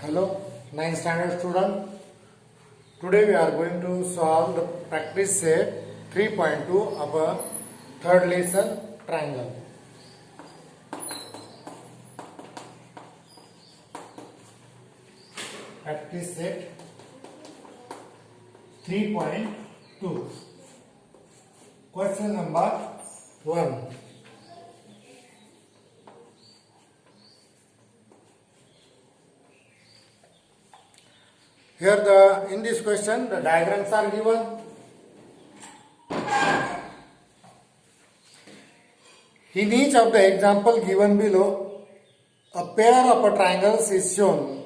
Hello, 9th standard student. Today we are going to solve the practice set 3.2 of a third lesson triangle. Practice set 3.2. Question number 1. Here in this question the diagrams are given. In each of the example given below, a pair of a triangles is shown.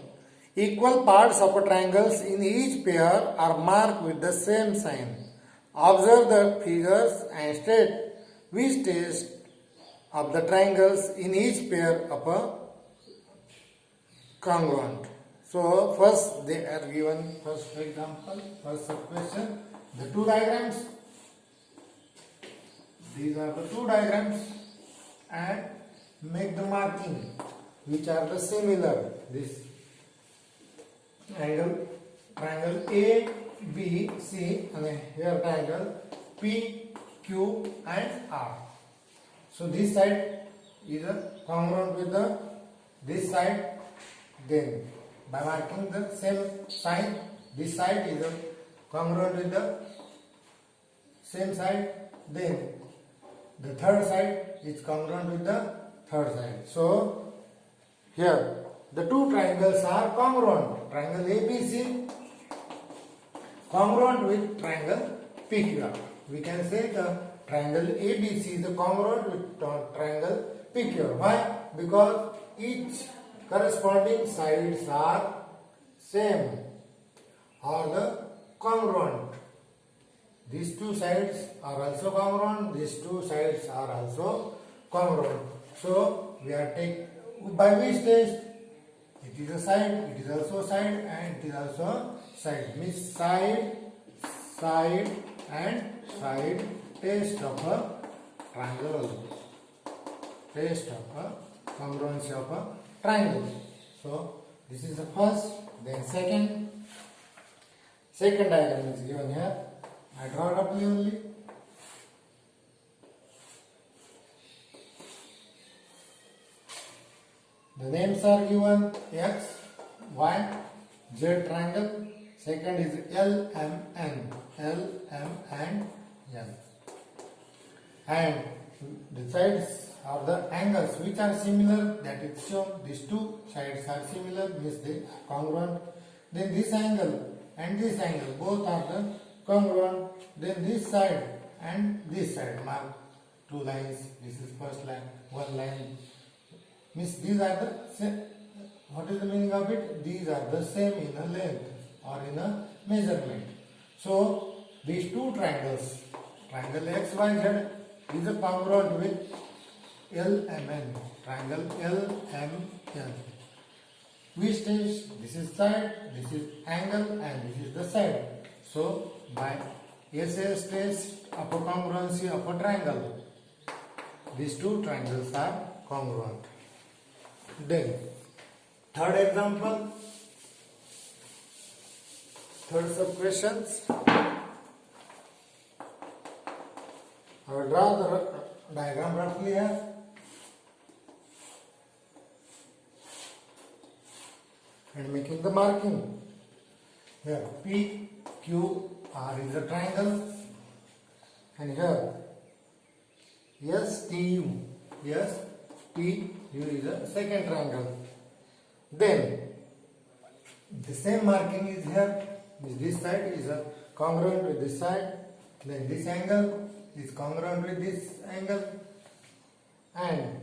Equal parts of a triangles in each pair are marked with the same sign. Observe the figures and state which test of the triangles in each pair of a congruent. So first they are given first example, first question, the two diagrams. These are the two diagrams and make the marking which are the similar. This triangle A, B, C and here triangle P, Q and R. So this side is congruent with this side. Then by marking the same sign, this side is congruent with the same side. Then the third side is congruent with the third side. So here the two triangles are congruent. Triangle ABC congruent with triangle PQR. We can say the triangle ABC is congruent with triangle PQR. Why? Because each corresponding sides are same or the congruent. These two sides are also congruent. These two sides are also congruent. So we are taking by which test? It is a side, it is also side and it is also side. Means side, side and side test of a triangle. Test of a congruency of a triangle. So this is the first, then second diagram is given here. I draw it up only. The names are given X, Y, Z triangle. Second is L, M, N. L, M and N. And the sides are the angles which are similar, that is shown. These two sides are similar, means they are congruent. Then this angle and this angle both are the congruent. Then this side and this side mark two lines. This is first line, one line. Means these are the same. What is the meaning of it? These are the same in a length or in a measurement. So these two triangles, triangle XYZ is a congruent with LMN, triangle LMN. Which is, this is side, this is angle and this is the side. So by SAS test of a congruency of a triangle, these two triangles are congruent. Then third example, third sub questions. I will draw the diagram roughly here. And making the marking. Here P, Q, R is a triangle. And here S, T, U. S, T, U is a second triangle. Then the same marking is here. This side is congruent with this side. Then this angle is congruent with this angle. And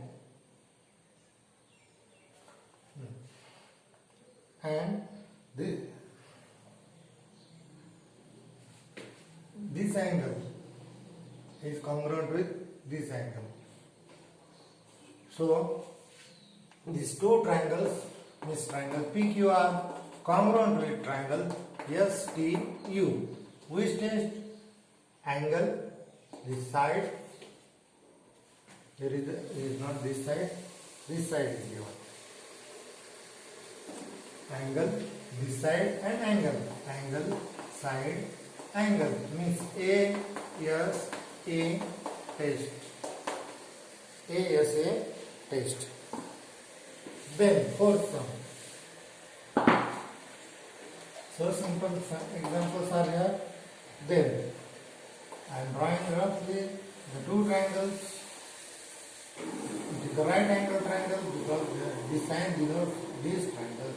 this angle is congruent with this angle. So these two triangles, this triangle PQR congruent with triangle STU. Which test? Angle, this side. Here is not this side is given. angle, this side and angle, angle, side, angle means A, S, A, test. A, S, A, test. Then fourth sum. So simple examples are here. Then I am drawing roughly the two triangles. It is the right angle triangle because this sign denotes this triangle.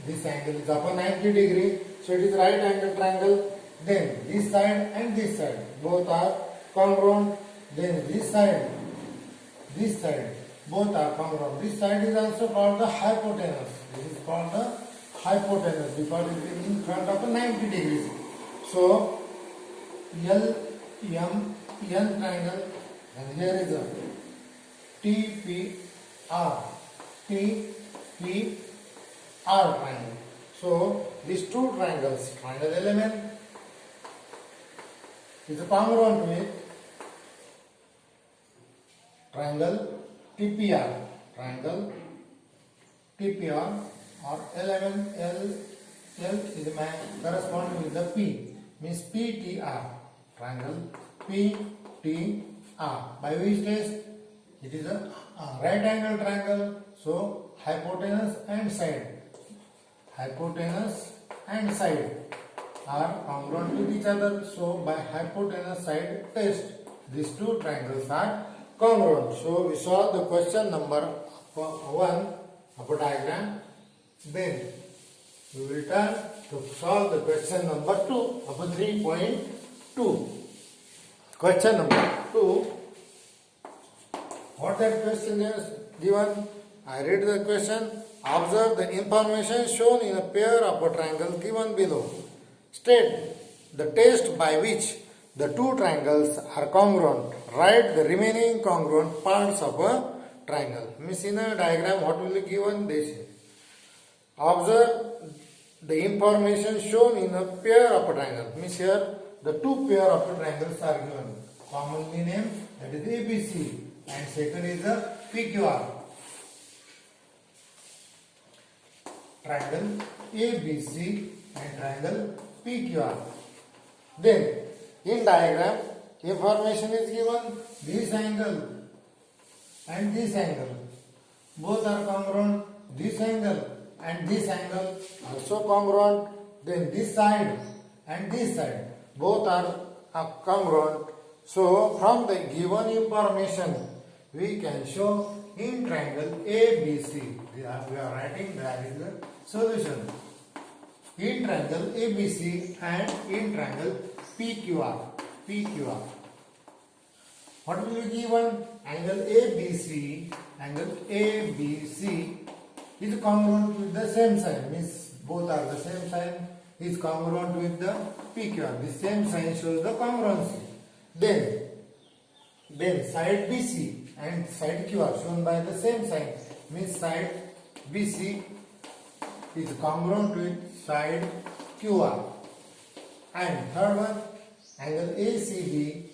This angle is upon 90 degree, so it is right angle triangle. Then this side and this side both are congruent. Then this side, both are congruent. This side is also called the hypotenuse. This is called the hypotenuse because it is in front of 90 degrees. So L, M, N triangle, and here is a TPR triangle. So these two triangles, triangle element is congruent with triangle TPR, or element L is corresponding with the P, means PTR, triangle PTR. By which test? It is a right angle triangle, so hypotenuse and side are congruent with each other. So by hypotenuse side test, these two triangles are congruent. So we solve the question number 1 of a diagram. Then we will turn to solve the question number 2 of a 3.2. Question number 2. What that question is given? I read the question. Observe the information shown in a pair of a triangle given below. State the test by which the two triangles are congruent. Write the remaining congruent parts of a triangle. Means in a diagram what will be given? This. Observe the information shown in a pair of a triangle. Means here the two pair of the triangles are given. Commonly named, that is ABC, and second is the PQR. Triangle ABC and triangle PQR. Then in diagram information is given. This angle and this angle both are congruent. This angle and this angle also congruent. Then this side and this side both are congruent. So from the given information we can show in triangle ABC. We are writing that is the solution. In triangle ABC and in triangle PQR. What will be given? Angle ABC is congruent with the same sign. Means both are the same sign. Is congruent with the PQR. The same sign shows the congruency. Then side BC and side QR shown by the same sign. Means side BC is congruent with side QR. And third one, angle ACB.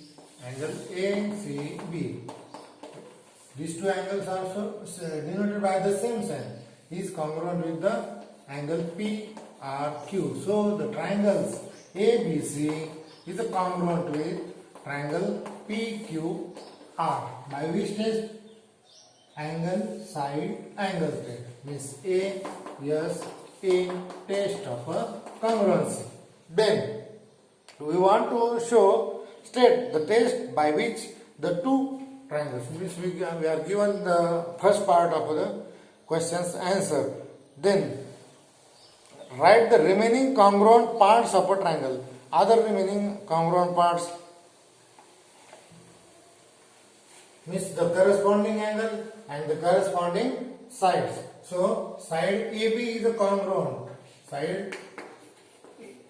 These two angles are also denoted by the same sign. Is congruent with the angle PRQ. So the triangles ABC is congruent with triangle PQR. By which test? Angle side angle test. Means ASA test of a congruency. Then we want to show, state the test by which the two triangles, means we are given the first part of the question's answer. Then write the remaining congruent parts of a triangle. Other remaining congruent parts means the corresponding angle and the corresponding sides. So side AB is a congruent. Side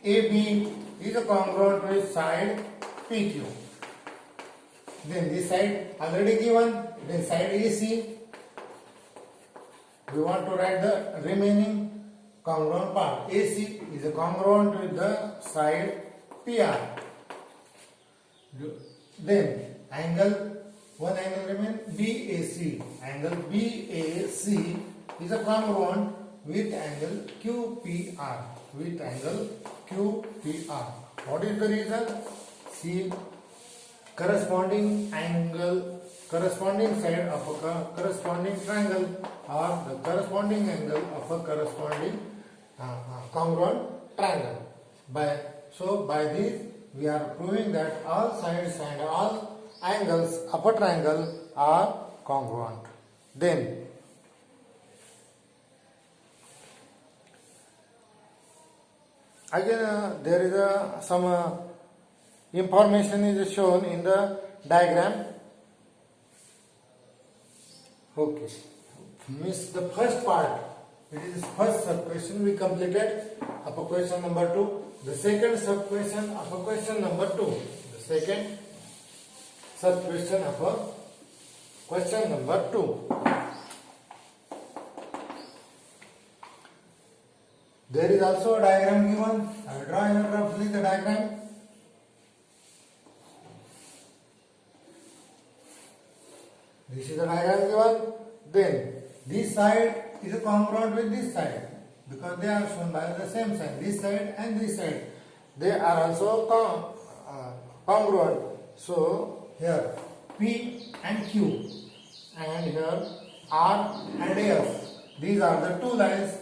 AB is a congruent with side PQ. Then this side already given. Then side AC. We want to write the remaining congruent part. AC is a congruent with the side PR. Then one angle remains BAC. Angle BAC is a congruent with angle QPR. With angle QPR. What is the reason? See, corresponding angle, corresponding side of a corresponding triangle or the corresponding angle of a corresponding congruent triangle. By this we are proving that all sides and all angles of a triangle are congruent. Then again there is some information is shown in the diagram. Okay, means the first part, it is first sub question we completed of a question number 2. The second sub question of a question number 2. The second sub question of a question number 2. There is also a diagram given. I will draw here roughly the diagram. This is the diagram given. Then this side is congruent with this side because they are shown by the same side. This side and this side, they are also congruent. So here P and Q, and here R and S. These are the two lines,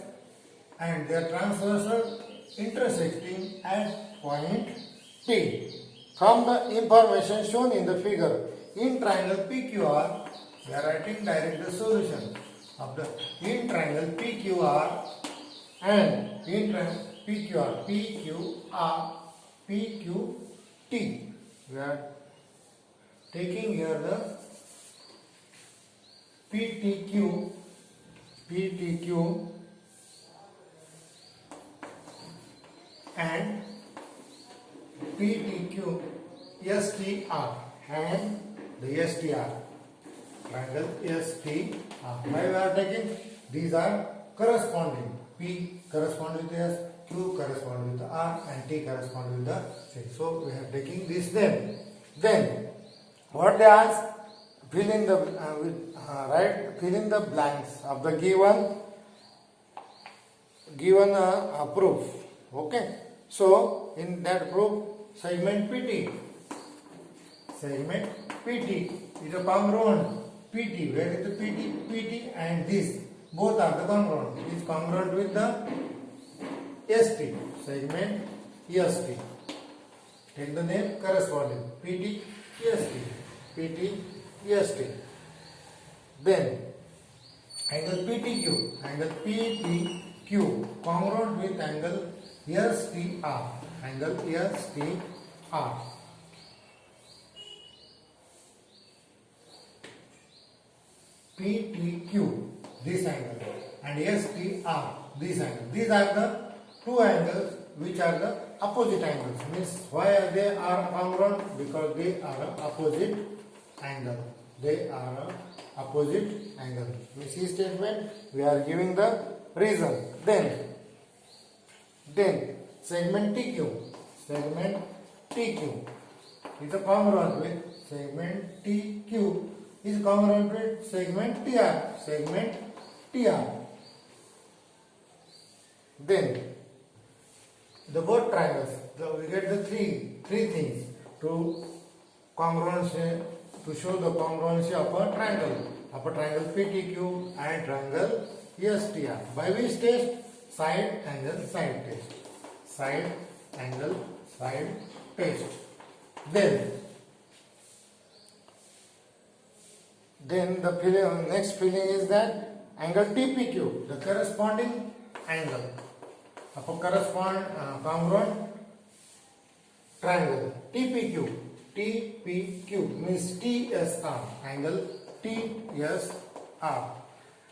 and they are transversal intersecting at point P. From the information shown in the figure, in triangle PQR, we are writing direct the solution of the in triangle PQR and in triangle PQR, PQT. We are taking here the PTQ and PTQ STR and the STR. Triangle STR. Why we are taking? These are corresponding. P correspond with S, Q correspond with R, and T correspond with the C. So we are taking this then. Then what they ask? Fill in the fill in the blanks of the given proof. Okay. So in that proof, segment PT is a congruent. PT, where is the PT and this both are the congruent. It is congruent with the ST, segment EST. Take the name corresponding PT EST. Then angle PTQ congruent with angle STR. Angle STR. PTQ, this angle, and STR, this angle. These are the two angles which are the opposite angles. Means why they are congruent? Because they are opposite angle. They are opposite angle. Means this statement we are giving the reason. Then segment TQ is a congruent with segment TQ is congruent with segment TR. Then the both triangles, we get the three things to congruency, to show the congruency of a triangle PTQ and triangle STR. By which test? Side angle side test. Side angle side test. Then the next feeling is that angle TPQ, the corresponding angle of a congruent triangle. TPQ means TSR, angle TSR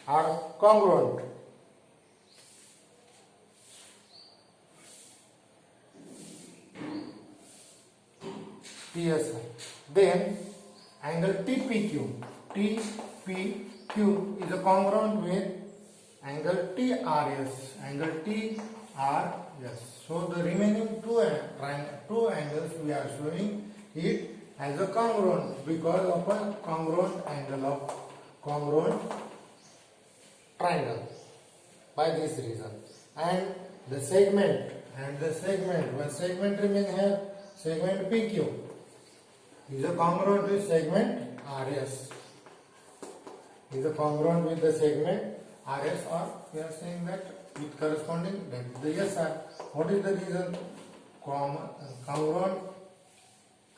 are congruent. TSR. Then angle TPQ is a congruent with angle TRS. So the remaining two angles we are showing it as a congruent because of a congruent angle of congruent triangle. by this reason. And the segment, one segment remain here, segment PQ is a congruent with segment RS. Is a congruent with the segment RS, or we are saying that with corresponding, that is the yes sir. What is the reason? Congruent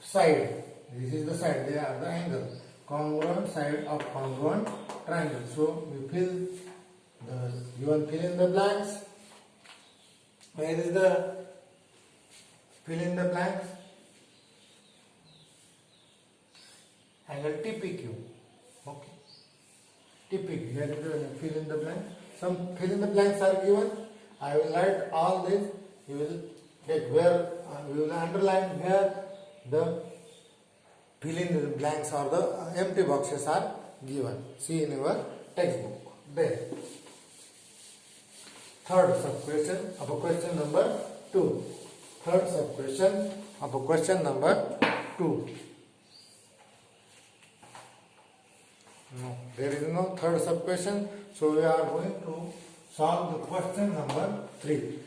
side. This is the side, they are the angle. Congruent side of congruent triangle. So we fill in the blanks. Where is the fill in the blanks? Angle TPQ. Okay. TPQ. Here is the fill in the blank. Some fill in the blanks are given. I will write all this. You will get where you will underline where the fill in the blanks or the empty boxes are given. See in your textbook. There. Third sub-question of question number 2. Third sub-question of question number 2. No, there is no third sub-question. So we are going to solve the question number 3.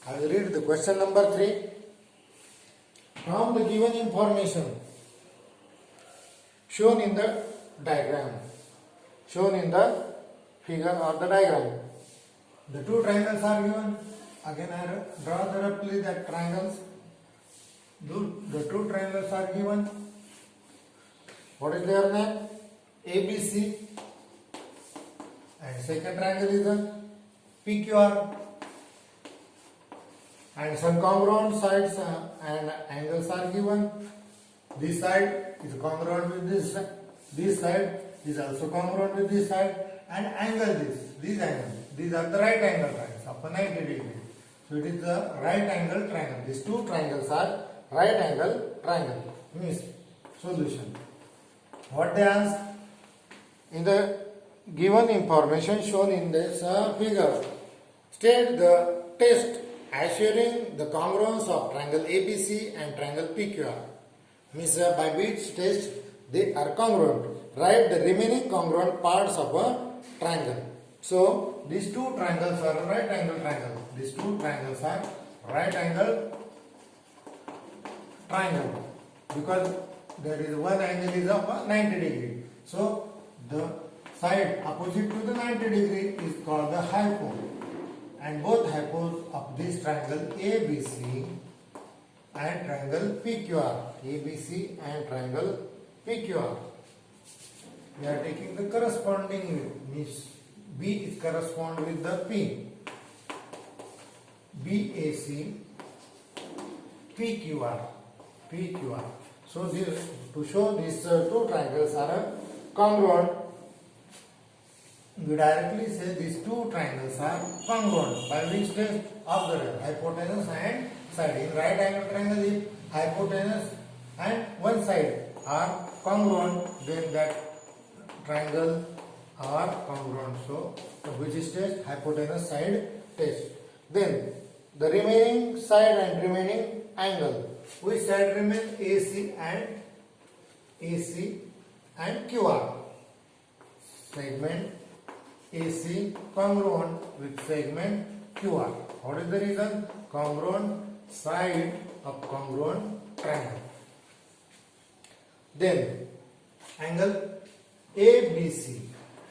I will read the question number 3. From the given information shown in the diagram, shown in the figure or the diagram, the two triangles are given. Again I draw the roughly that triangles. The two triangles are given. What is their name? ABC. And second triangle is the PQR. And some congruent sides and angles are given. This side is congruent with this side. This side is also congruent with this side. And angle these angles. These are the right angle triangles of 90 degrees. So it is the right angle triangle. These two triangles are right angle triangle. Means solution. What they ask? In the given information shown in this figure, state the test assuring the congruence of triangle ABC and triangle PQR. Means by which test they are congruent. Write the remaining congruent parts of a triangle. So these two triangles are right angle triangles. These two triangles are right angle triangle because there is one angle is of 90 degree. So the side opposite to the 90 degree is called the hypo. And both hypos of this triangle ABC and triangle PQR. ABC and triangle PQR. We are taking the corresponding means B is correspond with the P. BAC PQR. PQR. So this, to show these two triangles are congruent, we directly say these two triangles are congruent by which test? Observe hypotenuse and side. In right angle triangle, if hypotenuse and one side are congruent, then that triangle are congruent. So which is test? Hypotenuse side test. Then the remaining side and remaining angle. Which side remain? AC and QR. Segment AC congruent with segment QR. What is the reason? Congruent side of congruent triangle. Then angle ABC.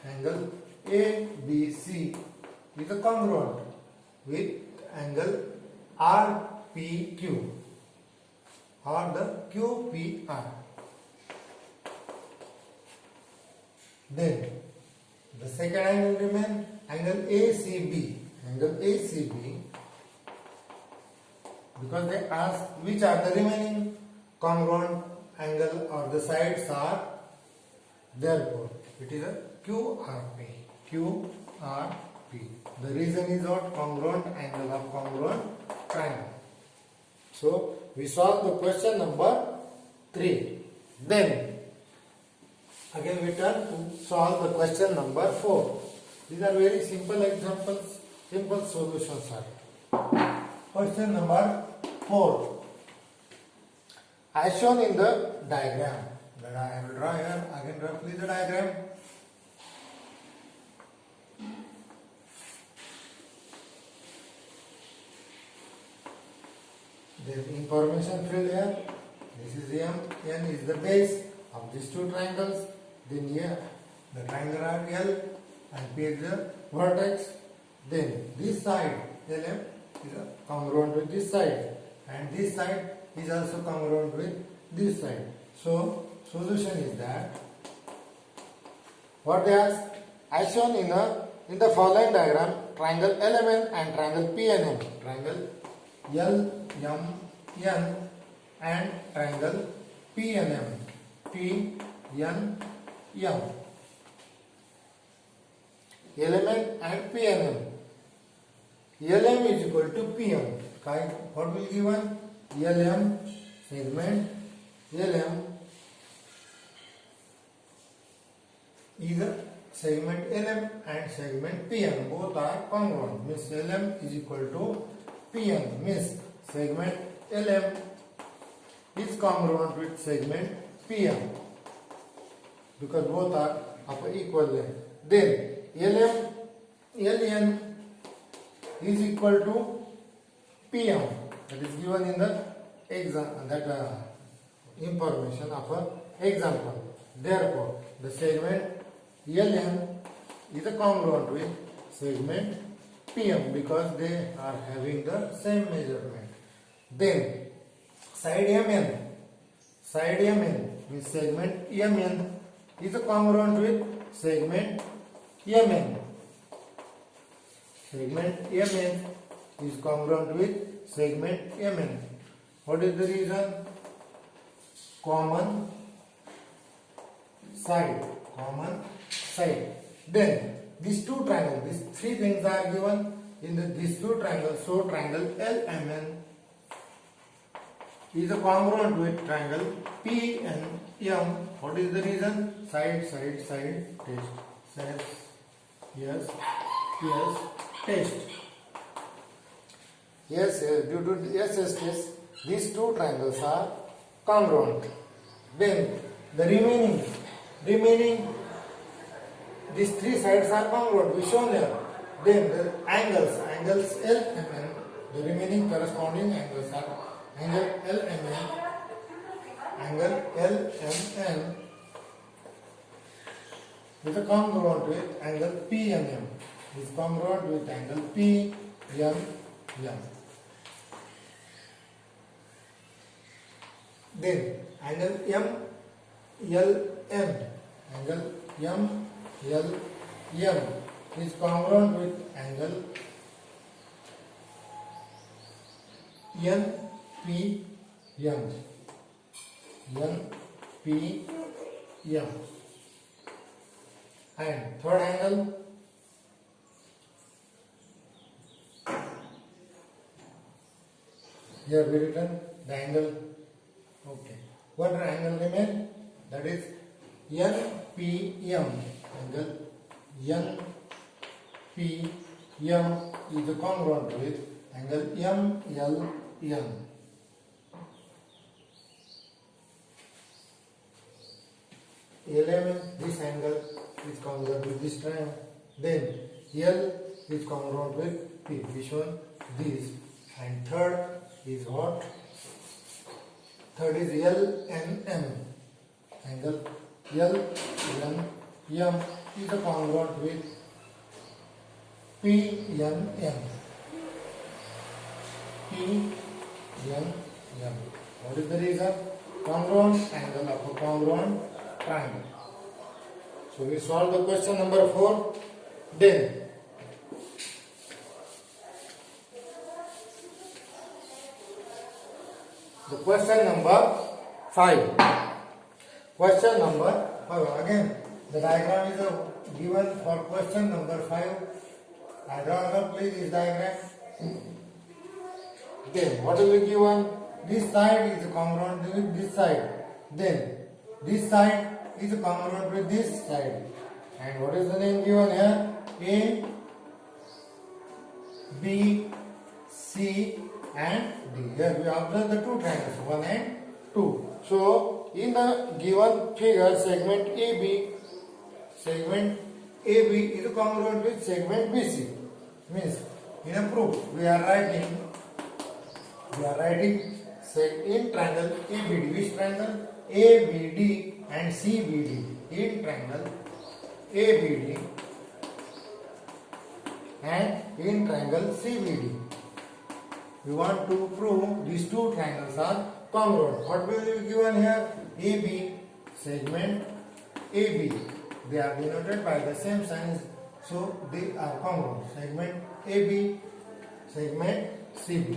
Angle ABC is a congruent with angle RPQ or the QPR. Then the second angle remain angle ACB. Angle ACB, because they ask which are the remaining congruent angle or the sides are, therefore it is a QRP. QRP. The reason is what? Congruent angle of congruent triangle. So we solve the question number 3. Then again we turn to solve the question number 4. These are very simple examples, simple solutions are. Question number 4. As shown in the diagram, that I will draw here again roughly the diagram. Then information field here. This is M. N is the base of these two triangles. Then here the triangle are L and P is the vertex. Then this side LM is congruent with this side, and this side is also congruent with this side. So solution is that what they ask, as shown in the following diagram, triangle LMN and triangle PNM, triangle LMN and triangle PNM, PNM, LMN and PNM. LM is equal to PM. What will given? LM segment LM is a segment LM and segment PM. Both are congruent. Means LM is equal to PM. Means segment LM is congruent with segment PM because both are of equal length. Then LN is equal to PM. That is given in the exam, information of an example. Therefore, the segment LN is congruent with segment PM because they are having the same measurement. Then side MN means segment MN is congruent with segment MN. Segment MN is congruent with segment MN. What is the reason? Common side. Then these two triangles, these three things are given in these two triangles. So triangle LMN is congruent with triangle PNM. What is the reason? Side, test. Yes, test. Yes, due to SS test, these two triangles are congruent. Then the remaining these three sides are congruent. We shown here. Then the angles LMN, the remaining corresponding angles are angle LMN is congruent with angle PNM. Is congruent with angle PNM. Then angle MLM, is congruent with angle NPM. And third angle here we written the angle. Okay. What angle remain? That is NPM. Angle NPM is congruent with angle MLN. LMN, this angle is congruent with this triangle. Then L is congruent with P. Which one? This. And third is what? Third is LNM. Angle LNM is congruent with PNM. What is the reason? Congruent angle of a congruent triangle. So we solve the question number 4. Then the question number 5. Question number 5. Again, the diagram is given for question number 5. I draw please this diagram. Then what will be given? This side is congruent with this side. Then this side is congruent with this side. And what is the name given here? A, B, C and D. Here we observe the two triangles, 1 and 2. So in the given figure, segment AB is congruent with segment BC. Means in a proof we are writing we are writing in triangle ABD. Which triangle? ABD and CBD. In triangle ABD and in triangle CBD. We want to prove these two triangles are congruent. What will be given here? AB, segment AB. They are denoted by the same signs, so they are congruent. Segment AB, segment CB.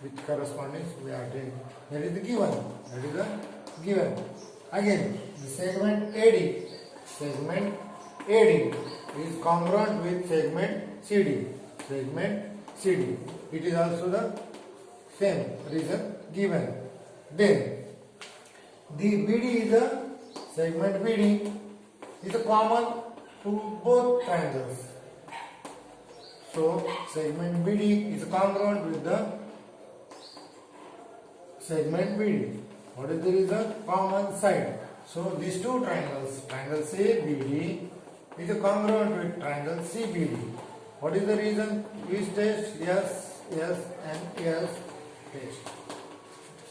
Which correspondence we are taking? That is the given. That is the given. Again, the segment AD is congruent with segment CD. Segment CD. It is also the same reason given. Then the BD is a segment BD is a common to both triangles. So segment BD is congruent with the segment BD. What is the reason? Common side. So these two triangles, triangle CBD is congruent with triangle CBD. What is the reason? Which test? Yes, yes, and yes test.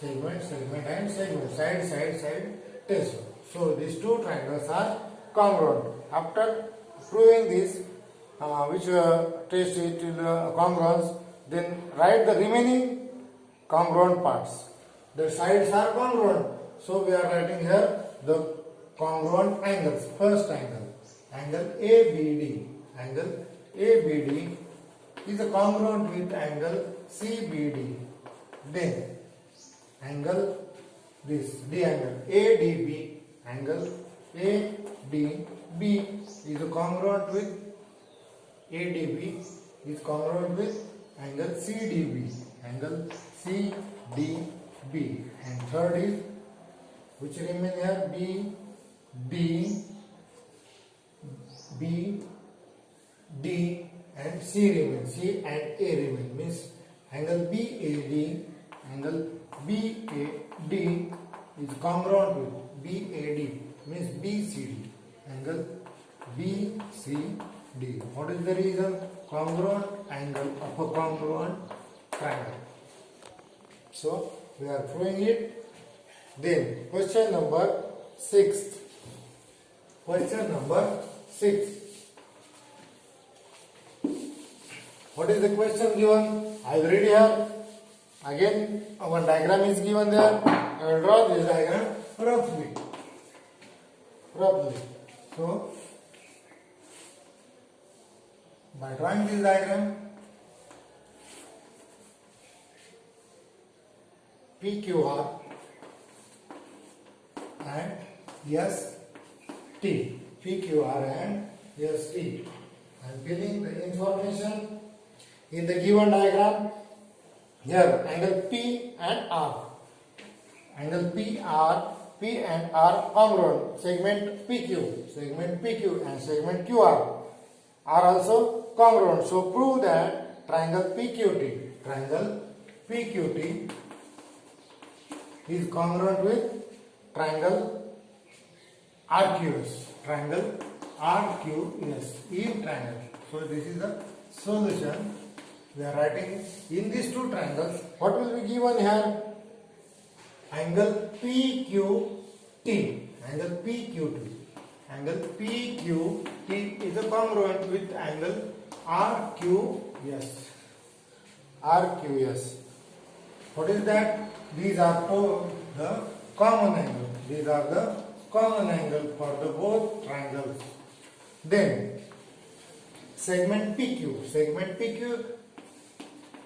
Segment, segment, and segment. Side test. So these two triangles are congruent. After proving this, which test it congruence, then write the remaining congruent parts. The sides are congruent. So we are writing here the congruent angles. First angle, angle ABD. Angle ABD is congruent with angle CBD. Then angle this D angle ADB. Angle ADB is congruent with ADB is congruent with angle CDB. Angle CDB. And third is which remain here B, D and C remain. C and A remain. Means angle BAD is congruent with BAD. Means BCD. Angle BCD. What is the reason? Congruent angle of a congruent triangle. So we are proving it. Then question number 6. Question number 6. What is the question given? I will read here. Again, one diagram is given there. I will draw this diagram roughly. So, by drawing this diagram, PQR and ST. PQR and ST. I am filling the information in the given diagram. Here, angle P and R. Angle P and R congruent. Segment PQ and segment QR are also congruent. So prove that triangle PQT is congruent with triangle RQS. Triangle RQS in triangle. So this is the solution. We are writing in these two triangles. What will be given here? Angle PQT. Angle PQT. Angle PQT is congruent with angle RQS. RQS. What is that? These are the common angle. These are the common angle for the both triangles. Then segment PQ. Segment PQ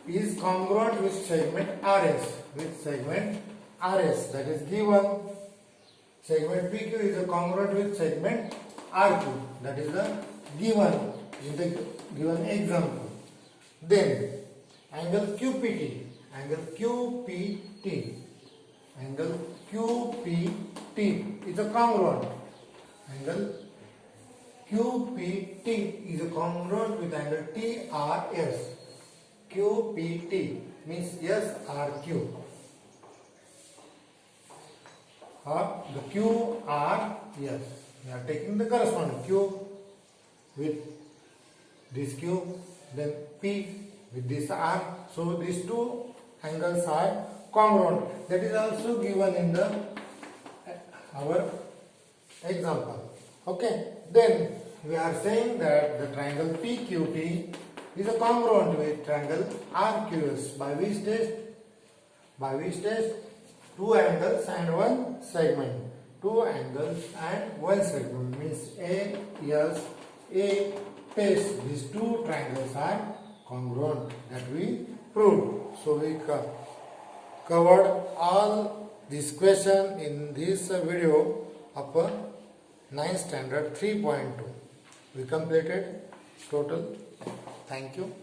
is congruent with segment RS. With segment RS, that is given. Segment PQ is congruent with segment RQ. That is the given in the given example. Then angle QPT. Angle QPT. Angle QPT is congruent. Angle QPT is congruent with angle TRS. QPT means SRQ. The QR, yes, we are taking the corresponding Q with this Q, then P with this R. So these two angles are congruent. That is also given in the our example. Okay, then we are saying that the triangle PQT is a congruent with triangle RQS. By which test? By which test? Two angles and one segment. Two angles and one segment means A, yes, A test. These two triangles are congruent, that we proved. So we covered all this question in this video of 9th standard 3.2. We completed total. Thank you.